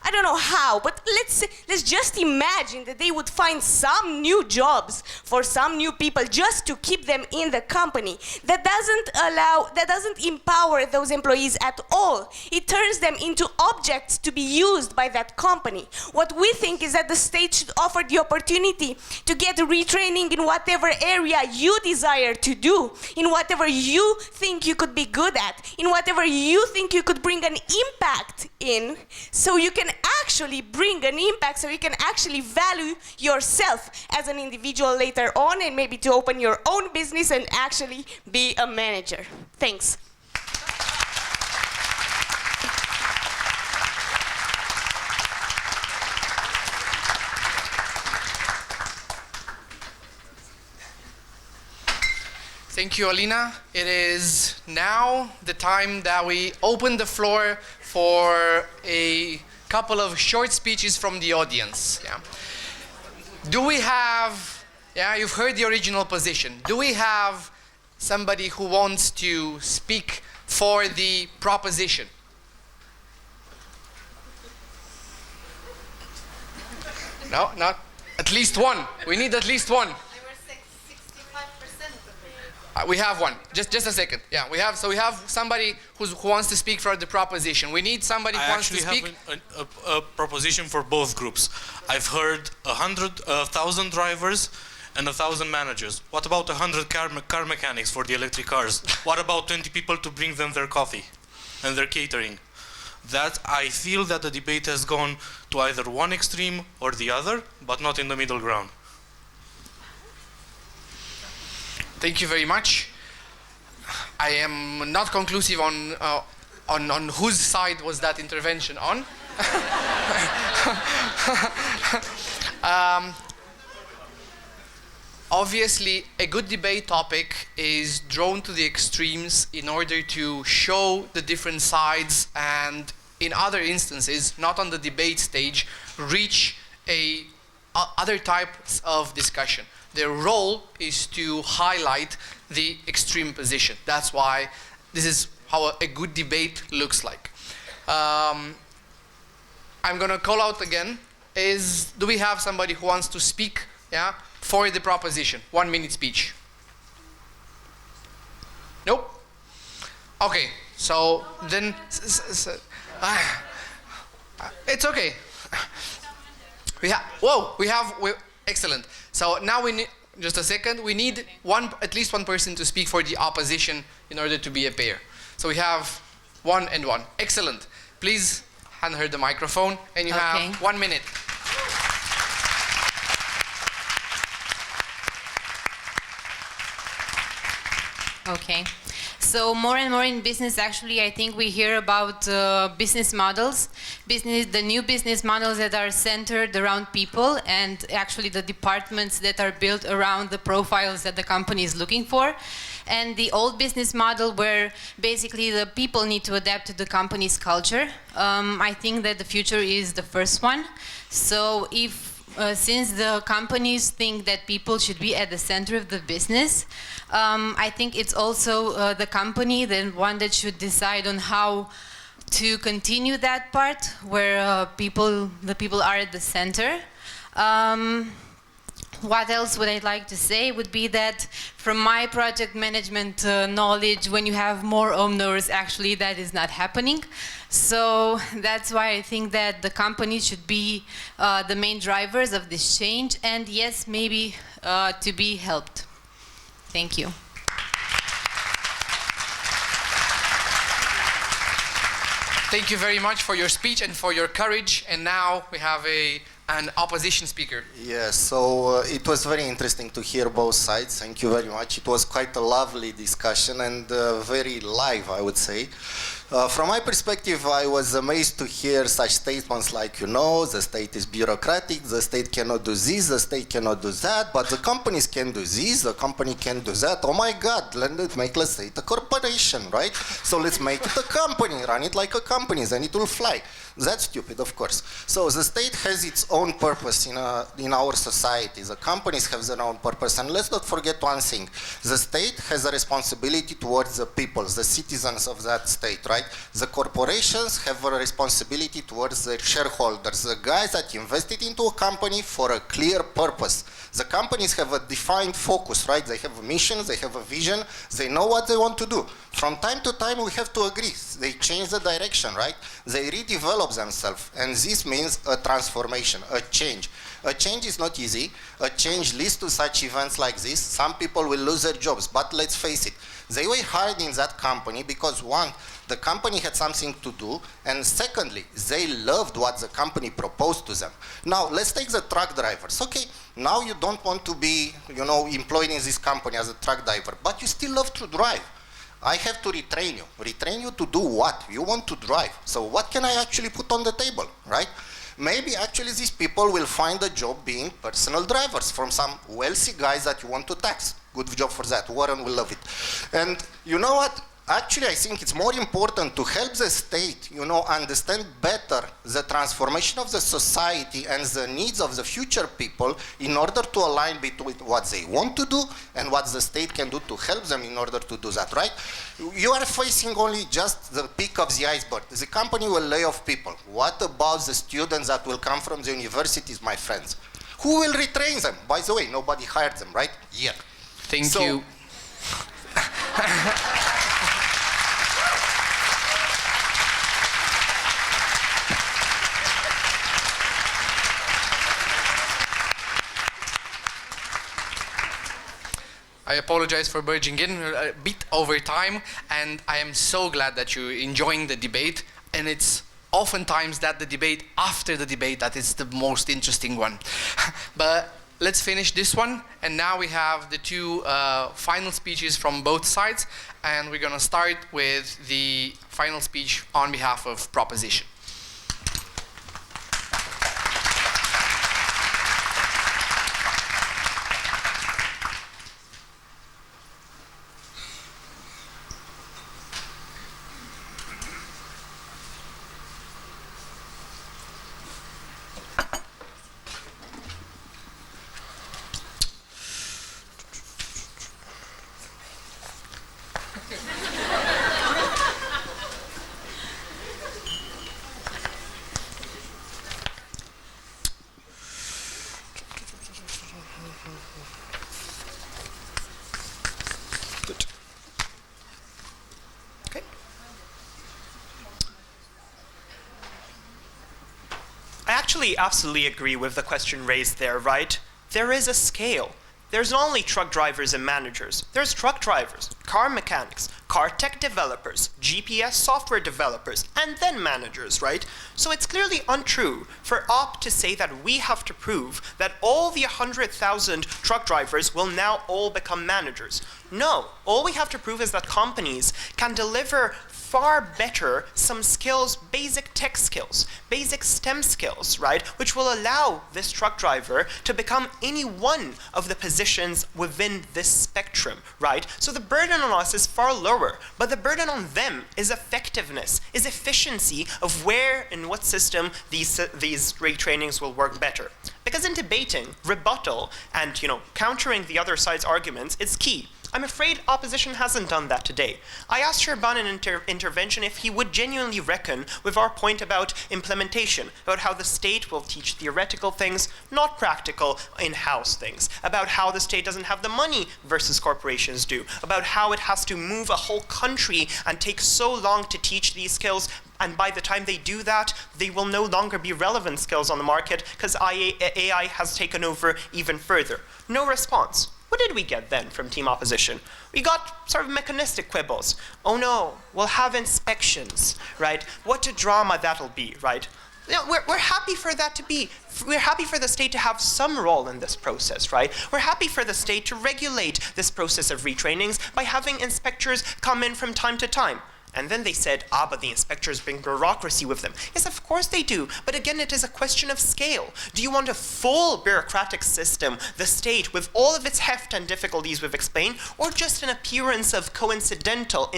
I don't know how, but let's just imagine that they would find some new jobs for some new people just to keep them in the company. That doesn't empower those employees at all. It turns them into objects to be used by that company. What we think is that the state should offer the opportunity to get retraining in whatever area you desire to do, in whatever you think you could be good at, in whatever you think you could bring an impact in, so you can actually bring an impact, so you can actually value yourself as an individual later on, and maybe to open your own business and actually be a manager. Thanks. Thank you, Alina. It is now the time that we open the floor for a couple of short speeches from the audience. Do we have, you've heard the original position. Do we have somebody who wants to speak for the proposition? No, not at least one. We need at least one. We have one. Just a second. Yeah, we have somebody who wants to speak for the proposition. We need somebody who wants to speak. I actually have a proposition for both groups. I've heard 1,000 drivers and 1,000 managers. What about 100 car mechanics for the electric cars? What about 20 people to bring them their coffee and their catering? That I feel that the debate has gone to either one extreme or the other, but not in the middle ground. Thank you very much. I am not conclusive on whose side was that intervention on. Obviously, a good debate topic is drawn to the extremes in order to show the different sides and, in other instances, not on the debate stage, reach other types of discussion. Their role is to highlight the extreme position. That's why this is how a good debate looks like. I'm going to call out again. Do we have somebody who wants to speak, yeah, for the proposition? 1 minute speech. Nope. Okay, so then it's okay. Excellent. So now we need, just a second, we need at least one person to speak for the opposition in order to be a pair. So we have 1 and 1. Excellent. Please hand her the microphone, and you have 1 minute. Okay. So more and more in business, actually, I think we hear about business models, the new business models that are centered around people, and actually the departments that are built around the profiles that the company is looking for. And the old business model where basically the people need to adapt to the company's culture. I think that the future is the first one. So since the companies think that people should be at the center of the business, I think it's also the company, the one that should decide on how to continue that part where the people are at the center. What else would I like to say would be that from my project management knowledge, when you have more owners, actually that is not happening. So that's why I think that the company should be the main drivers of this change, and yes, maybe to be helped. Thank you. Thank you very much for your speech and for your courage. And now we have an opposition speaker. Yes, so it was very interesting to hear both sides. Thank you very much. It was quite a lovely discussion and very live, I would say. From my perspective, I was amazed to hear such statements like, the state is bureaucratic, the state cannot do this, the state cannot do that, but the companies can do this, the company can do that. Oh my God, let's make the state a corporation, right? So let's make it a company, run it like a company, then it will fly. That's stupid, of course. So the state has its own purpose in our society. The companies have their own purpose. And let's not forget one thing. The state has a responsibility towards the people, the citizens of that state, right? The corporations have a responsibility towards their shareholders, the guys that invested into a company for a clear purpose. The companies have a defined focus, right? They have a mission, they have a vision, they know what they want to do. From time to time, we have to agree. They change the direction, right? They redevelop themselves, and this means a transformation, a change. A change is not easy. A change leads to such events like this. Some people will lose their jobs, but let's face it, they were hired in that company because one, the company had something to do, and secondly, they loved what the company proposed to them. Now, let's take the truck drivers. Okay, now you don't want to be, employed in this company as a truck driver, but you still love to drive. I have to retrain you. Retrain you to do what? You want to drive. So what can I actually put on the table, right? Maybe actually these people will find a job being personal drivers from some wealthy guys that you want to tax. Good job for that. Warren will love it. And you know what? actually, I think it's more important to help the state, understand better the transformation of the society and the needs of the future people in order to align between what they want to do and what the state can do to help them in order to do that, right? You are facing only just the peak of the iceberg. The company will lay off people. What about the students that will come from the universities, my friends? Who will retrain them? By the way, nobody hired them, right? Yet. Thank you. I apologize for barging in a bit over time, and I am so glad that you're enjoying the debate, and it's oftentimes that the debate after the debate that is the most interesting one. But let's finish this one, and now we have the two final speeches from both sides, and we're going to start with the final speech on behalf of Proposition. I absolutely agree with the question raised there, right? There is a scale. There's not only truck drivers and managers. There's truck drivers, car mechanics, car tech developers, GPS software developers, and then managers, right? So it's clearly untrue for OP to say that we have to prove that all the 100,000 truck drivers will now all become managers. No, all we have to prove is that companies can deliver far better some skills, basic tech skills, basic STEM skills, right? Which will allow this truck driver to become any one of the positions within this spectrum, right? So the burden on us is far lower, but the burden on them is effectiveness, is efficiency of where and what system these retrainings will work better. Because in debating, rebuttal, and countering the other side's arguments is key. I'm afraid opposition hasn't done that today. I asked Sherban in intervention if he would genuinely reckon with our point about implementation, about how the state will teach theoretical things, not practical in-house things, about how the state doesn't have the money versus corporations do, about how it has to move a whole country and take so long to teach these skills, and by the time they do that, they will no longer be relevant skills on the market because AI has taken over even further. No response. What did we get then from team opposition? We got sort of mechanistic quibbles. Oh no, we'll have inspections, right? What a drama that'll be, right? We're happy for that to be. We're happy for the state to have some role in this process, right? We're happy for the state to regulate this process of retrainings by having inspectors come in from time to time. And then they said, but the inspectors bring bureaucracy with them. Yes, of course they do. But again, it is a question of scale. Do you want a full bureaucratic system, the state, with all of its heft and difficulties we've explained, or just an appearance of incidental,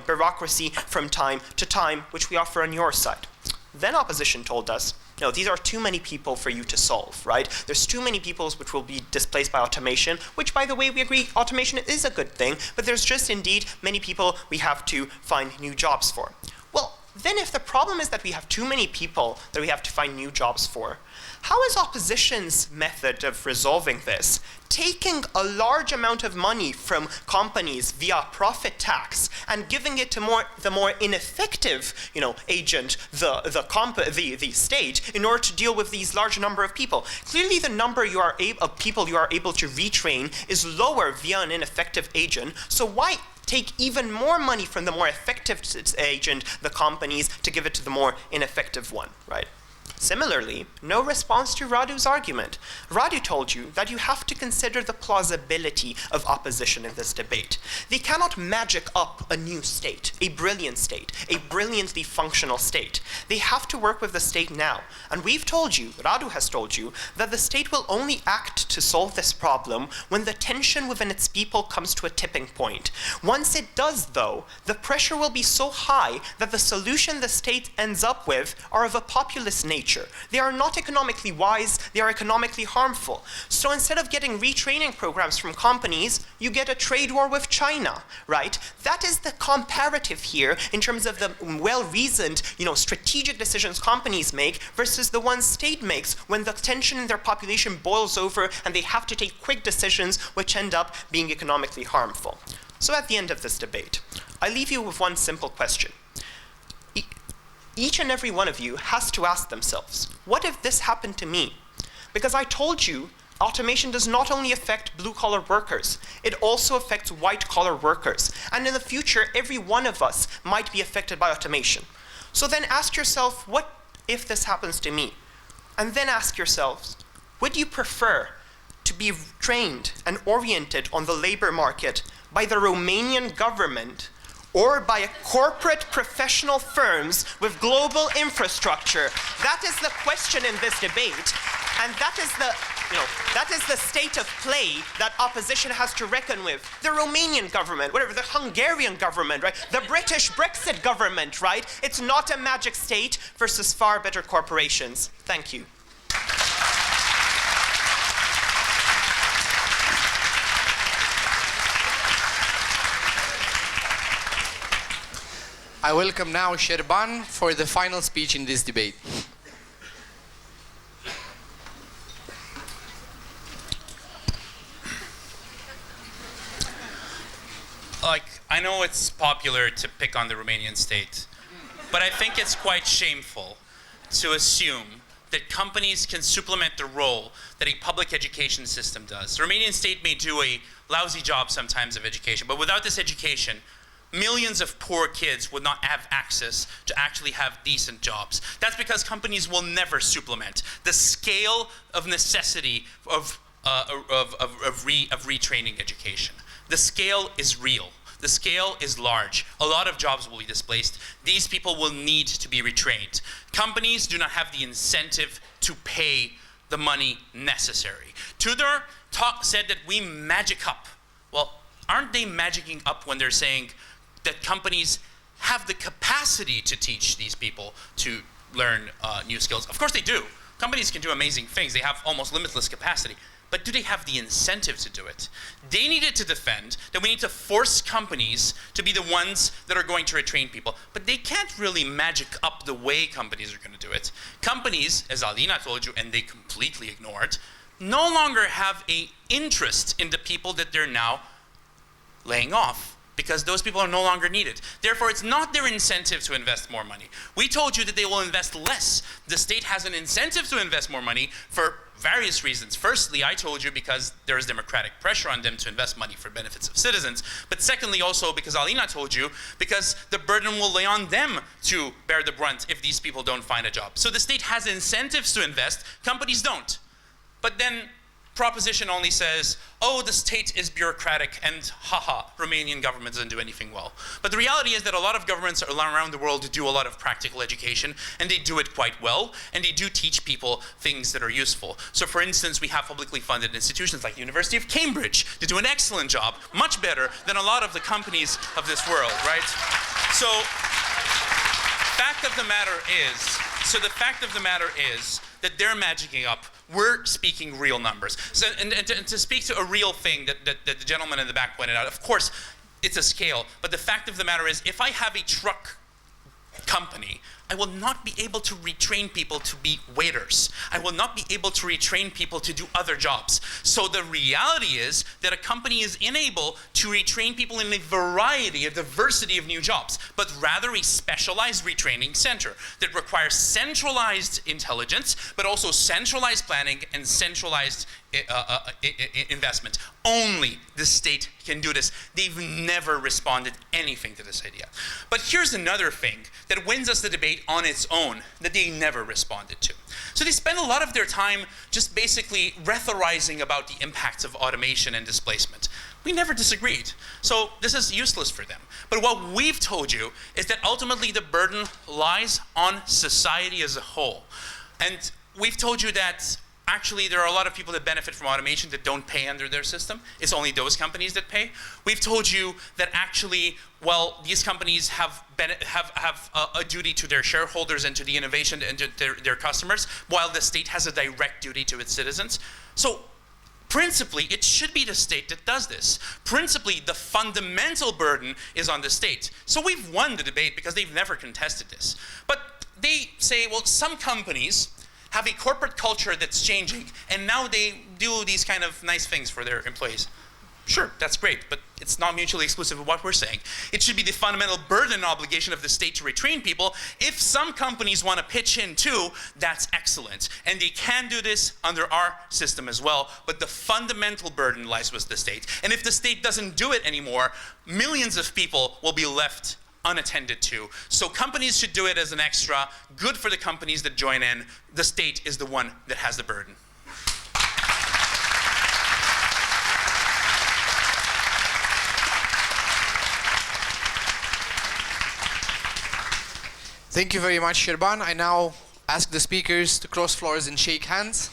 bureaucracy from time to time, which we offer on your side? Then opposition told us, no, these are too many people for you to solve, right? There's too many people which will be displaced by automation, which, by the way, we agree automation is a good thing, but there's just indeed many people we have to find new jobs for. Well, then if the problem is that we have too many people that we have to find new jobs for, how is opposition's method of resolving this? Taking a large amount of money from companies via profit tax and giving it to the more ineffective, agent, the state, in order to deal with these large number of people. Clearly, the number of people you are able to retrain is lower via an ineffective agent. So why take even more money from the more effective agent, the companies, to give it to the more ineffective one, right? Similarly, no response to Radu's argument. Radu told you that you have to consider the plausibility of opposition in this debate. They cannot magic up a new state, a brilliantly functional state. They have to work with the state now. And we've told you, Radu has told you, that the state will only act to solve this problem when the tension within its people comes to a tipping point. Once it does, though, the pressure will be so high that the solution the state ends up with are of a populist nature. They are not economically wise, they are economically harmful. So instead of getting retraining programs from companies, you get a trade war with China, right? That is the comparative here in terms of the well-reasoned, strategic decisions companies make versus the ones state makes when the tension in their population boils over and they have to take quick decisions which end up being economically harmful. So at the end of this debate, I leave you with one simple question. Each and every one of you has to ask themselves, what if this happened to me? Because I told you, automation does not only affect blue-collar workers, it also affects white-collar workers. And in the future, every one of us might be affected by automation. So then ask yourself, what if this happens to me? And then ask yourselves, would you prefer to be trained and oriented on the labor market by the Romanian government or by corporate professional firms with global infrastructure? That is the question in this debate, and that is the state of play that opposition has to reckon with. The Romanian government, whatever, the Hungarian government, right? The British Brexit government, right? It's not a magic state versus far better corporations. Thank you. I welcome now Sherban for the final speech in this debate. I know it's popular to pick on the Romanian state, but I think it's quite shameful to assume that companies can supplement the role that a public education system does. The Romanian state may do a lousy job sometimes of education, but without this education, millions of poor kids would not have access to actually have decent jobs. That's because companies will never supplement the scale of necessity of retraining education. The scale is real. The scale is large. A lot of jobs will be displaced. These people will need to be retrained. Companies do not have the incentive to pay the money necessary. Tudor said that we magic up. Well, aren't they magicking up when they're saying that companies have the capacity to teach these people to learn new skills? Of course they do. Companies can do amazing things. They have almost limitless capacity. But do they have the incentive to do it? They needed to defend that we need to force companies to be the ones that are going to retrain people. But they can't really magic up the way companies are going to do it. Companies, as Alina told you, and they completely ignored, no longer have an interest in the people that they're now laying off, because those people are no longer needed. Therefore, it's not their incentive to invest more money. We told you that they will invest less. The state has an incentive to invest more money for various reasons. Firstly, I told you because there is democratic pressure on them to invest money for benefits of citizens. But secondly, also because Alina told you, because the burden will lay on them to bear the brunt if these people don't find a job. So the state has incentives to invest, companies don't. But then proposition only says, oh, the state is bureaucratic and haha, Romanian government doesn't do anything well. But the reality is that a lot of governments around the world do a lot of practical education, and they do it quite well, and they do teach people things that are useful. So for instance, we have publicly funded institutions like the University of Cambridge that do an excellent job, much better than a lot of the companies of this world, right? So fact of the matter is that they're magicking up. We're speaking real numbers. So, and to speak to a real thing that the gentleman in the back pointed out, of course, it's a scale. But the fact of the matter is, if I have a truck company, I will not be able to retrain people to be waiters. I will not be able to retrain people to do other jobs. So the reality is that a company is unable to retrain people in a diversity of new jobs, but rather a specialized retraining center that requires centralized intelligence, but also centralized planning and centralized investment. Only the state can do this. They've never responded anything to this idea. But here's another thing that wins us the debate debate on its own that they never responded to. So they spend a lot of their time just basically rhetoricizing about the impacts of automation and displacement. We never disagreed. So this is useless for them. But what we've told you is that ultimately the burden lies on society as a whole. And we've told you that actually there are a lot of people that benefit from automation that don't pay under their system. It's only those companies that pay. We've told you that actually, well, these companies have a duty to their shareholders and to the innovation and to their customers, while the state has a direct duty to its citizens. So principally, it should be the state that does this. Principally, the fundamental burden is on the state. So we've won the debate because they've never contested this. But they say, well, some companies have a corporate culture that's changing, and now they do these kind of nice things for their employees. Sure, that's great, but it's not mutually exclusive of what we're saying. It should be the fundamental burden and obligation of the state to retrain people. If some companies want to pitch in too, that's excellent. And they can do this under our system as well, but the fundamental burden lies with the state. And if the state doesn't do it anymore, millions of people will be left unattended to. So companies should do it as an extra. Good for the companies that join in. The state is the one that has the burden. Thank you very much, Sherban. I now ask the speakers to cross floors and shake hands.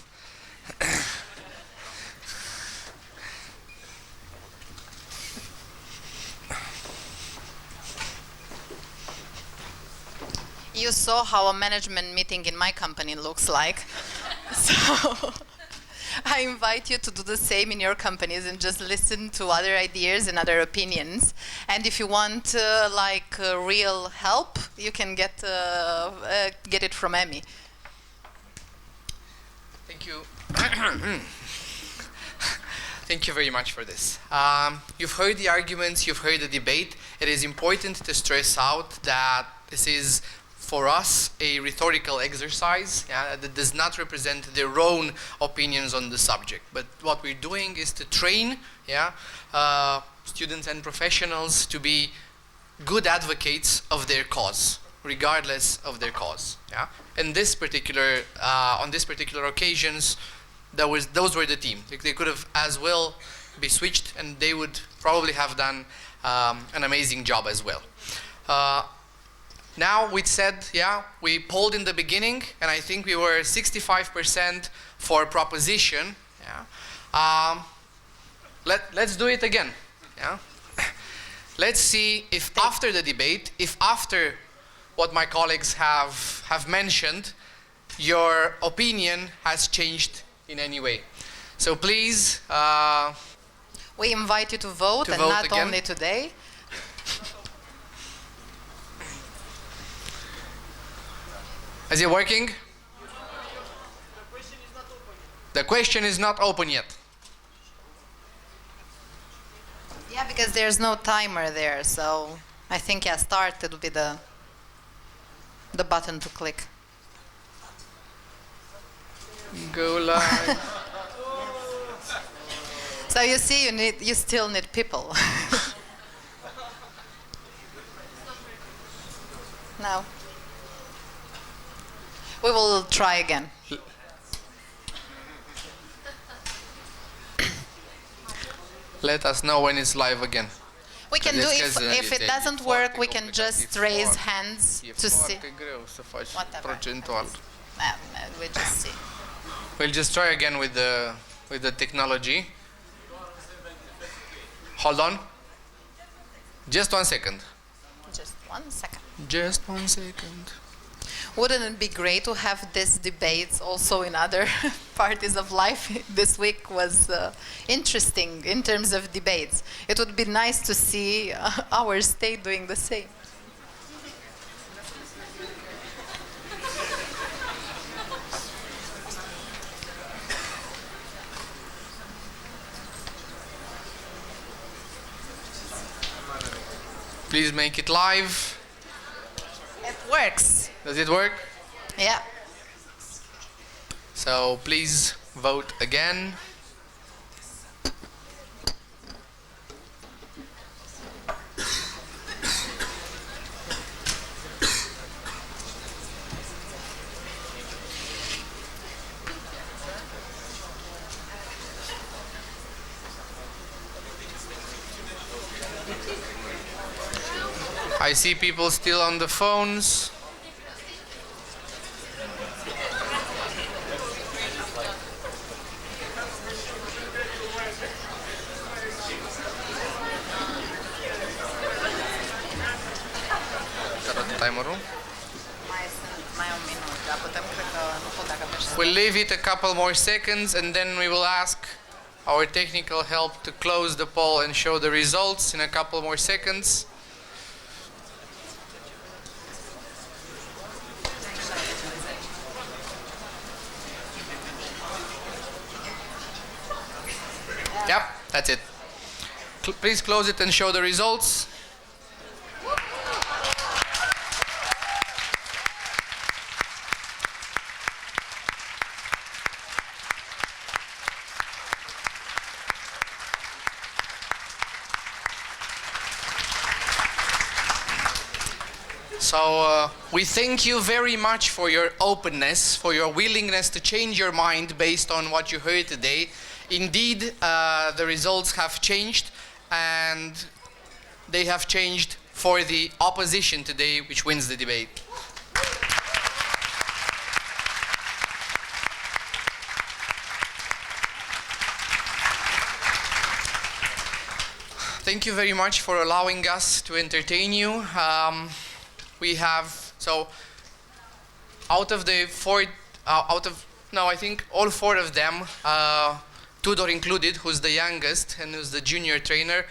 You saw how a management meeting in my company looks like. So I invite you to do the same in your companies and just listen to other ideas and other opinions. And if you want real help, you can get it from Emmy. Thank you. Thank you very much for this. You've heard the arguments, you've heard the debate. It is important to stress out that this is, for us, a rhetorical exercise that does not represent their own opinions on the subject. But what we're doing is to train students and professionals to be good advocates of their cause, regardless of their cause. In this particular, on this particular occasions, those were the team. They could have as well be switched, and they would probably have done an amazing job as well. Now, we said, we polled in the beginning, and I think we were 65% for proposition. Let's do it again. Let's see if after the debate, if after what my colleagues have mentioned, your opinion has changed in any way. So please, we invite you to vote, and not again. only today. Is it working? The question is not open yet. Yeah, because there's no timer there, so I think start, it'll be the button to click. Go live. So you see, you still need people. No. We will try again. Let us know when it's live again. We can do, if it doesn't work, we can just raise hands to see. Whatever. We just see. We'll just try again with the technology. Hold on. Just 1 second. Just 1 second. Just 1 second. Wouldn't it be great to have these debates also in other parties of life? This week was interesting in terms of debates. It would be nice to see our state doing the same. Please make it live. It works. Does it work? Yeah. So please vote again. I see people still on the phones. Timerul. We'll leave it a couple more seconds and then we will ask our technical help to close the poll and show the results in a couple more seconds. Yep, that's it. Please close it and show the results. So we thank you very much for your openness, for your willingness to change your mind based on what you heard today. Indeed, the results have changed, and they have changed for the opposition today, which wins the debate. Thank you very much for allowing us to entertain you. We have, so out of the four, I think all four of them, Tudor included, who's the youngest and who's the junior trainer,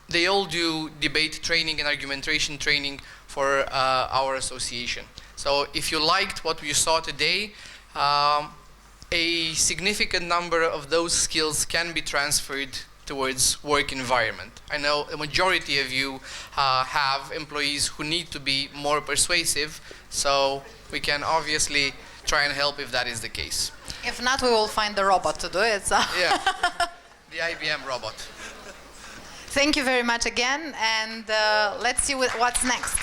they all do debate training and argumentation training for our association. So if you liked what you saw today, a significant number of those skills can be transferred towards work environment. I know a majority of you have employees who need to be more persuasive, so we can obviously try and help if that is the case. If not, we will find the robot to do it. So. Yeah, the IBM robot. Thank you very much again, and let's see what's next.